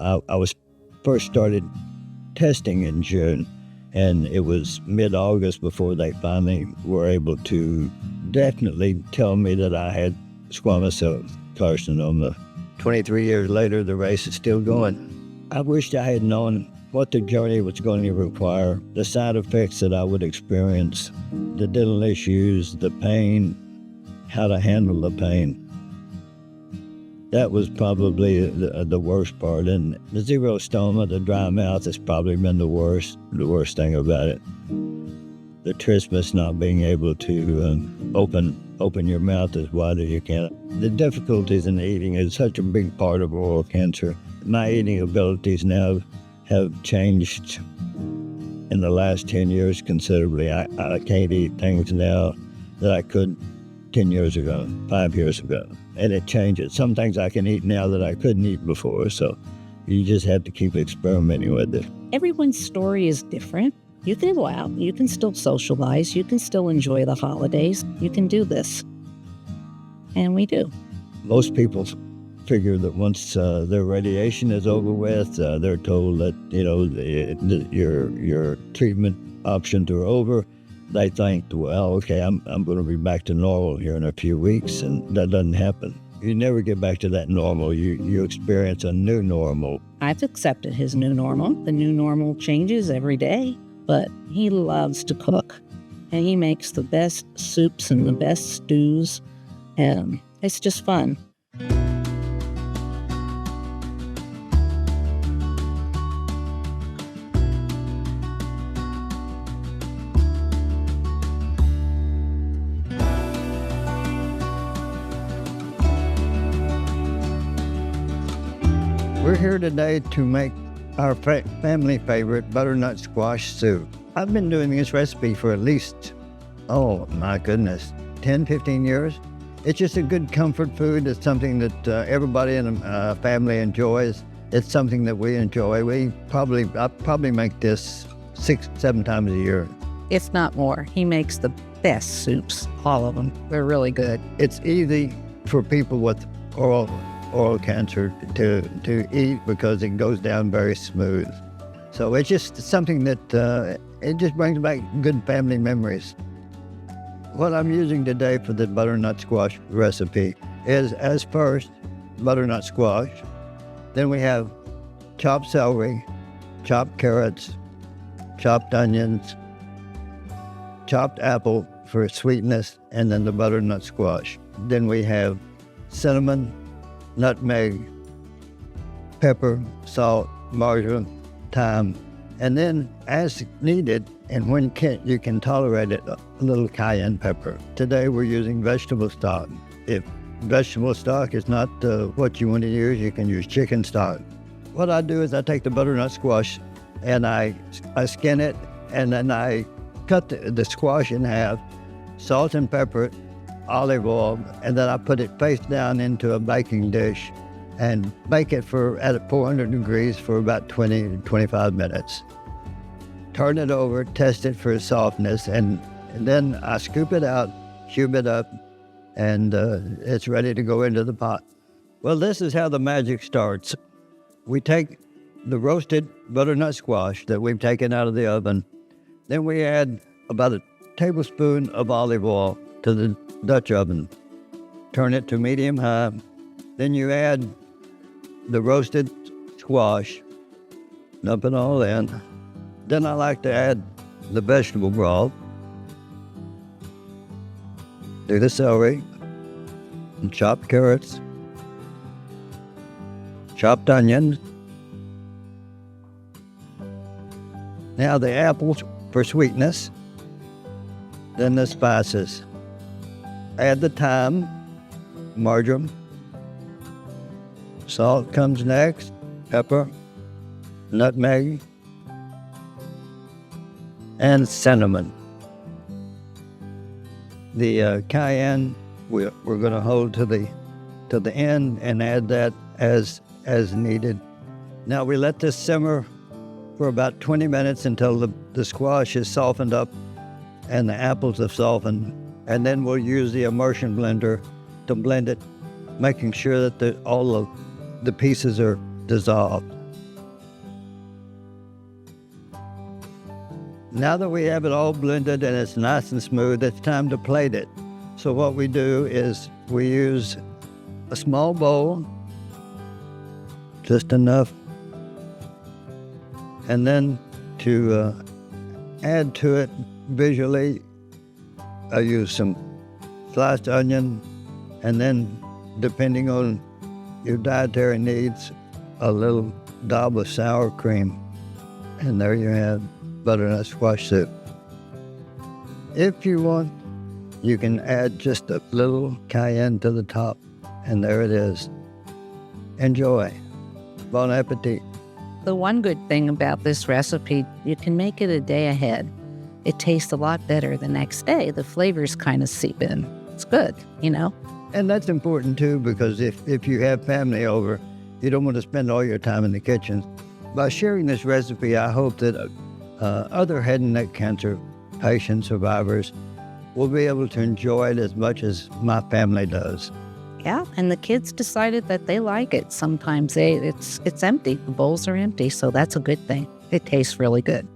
I was first started testing in June, and it was mid-August before they finally were able to definitely tell me that I had squamous cell carcinoma. 23 years later, the race is still going. I wished I had known what the journey was going to require, the side effects that I would experience, the dental issues, the pain, how to handle the pain. That was probably the worst part. And the xerostoma, the dry mouth, has probably been the worst thing about it. The trismus, not being able to open your mouth as wide as you can. The difficulties in eating is such a big part of oral cancer. My eating abilities now have changed in the last 10 years considerably. I can't eat things now that I could 10 years ago, 5 years ago. And it changes. Some things I can eat now that I couldn't eat before. So you just have to keep experimenting with it. Everyone's story is different. You can go out, you can still socialize, you can still enjoy the holidays, you can do this. And we do. Most people figure that once their radiation is over with, they're told that, your treatment options are over. They think, well, okay, I'm going to be back to normal here in a few weeks, and that doesn't happen. You never get back to that normal. You experience a new normal. I've accepted his new normal. The new normal changes every day, but he loves to cook, and he makes the best soups and the best stews, and it's just fun. We're here today to make our family favorite butternut squash soup. I've been doing this recipe for at least, 10, 15 years. It's just a good comfort food. It's something that everybody in the family enjoys. It's something that we enjoy. I probably make this 6-7 times a year. If not more. He makes the best soups, all of them. They're really good. It's easy for people with oral cancer to eat because it goes down very smooth. So it's just something that it just brings back good family memories. What I'm using today for the butternut squash recipe is, as first, butternut squash. Then we have chopped celery, chopped carrots, chopped onions, chopped apple for sweetness, and then the butternut squash. Then we have cinnamon, nutmeg, pepper, salt, marjoram, thyme, and then as needed, and when you can tolerate it, a little cayenne pepper. Today we're using vegetable stock. If vegetable stock is not what you want to use, you can use chicken stock. What I do is I take the butternut squash and I skin it, and then I cut the squash in half, salt and pepper it, olive oil, and then I put it face down into a baking dish and bake it at 400 degrees for about 20 to 25 minutes. Turn it over, test it for softness, and then I scoop it out, cube it up, and it's ready to go into the pot. Well, this is how the magic starts. We take the roasted butternut squash that we've taken out of the oven, then we add about a tablespoon of olive oil to the Dutch oven. Turn it to medium high. Then you add the roasted squash, dump it all in. Then I like to add the vegetable broth, do the celery, and chopped carrots, chopped onions. Now the apples for sweetness, then the spices. Add the thyme, marjoram, salt comes next, pepper, nutmeg, and cinnamon. The cayenne we're going to hold to the end and add that as needed. Now we let this simmer for about 20 minutes until the squash is softened up and the apples have softened. And then we'll use the immersion blender to blend it, making sure that all of the pieces are dissolved. Now that we have it all blended and it's nice and smooth, it's time to plate it. So what we do is we use a small bowl, just enough, and then to add to it visually, I use some sliced onion, and then, depending on your dietary needs, a little dob of sour cream. And there you have butternut squash soup. If you want, you can add just a little cayenne to the top, and there it is. Enjoy. Bon appetit. The one good thing about this recipe, you can make it a day ahead. It tastes a lot better the next day. The flavors kind of seep in. It's good, you know? And that's important too, because if you have family over, you don't want to spend all your time in the kitchen. By sharing this recipe, I hope that other head and neck cancer patients, survivors, will be able to enjoy it as much as my family does. Yeah, and the kids decided that they like it. Sometimes it's empty. The bowls are empty, so that's a good thing. It tastes really good.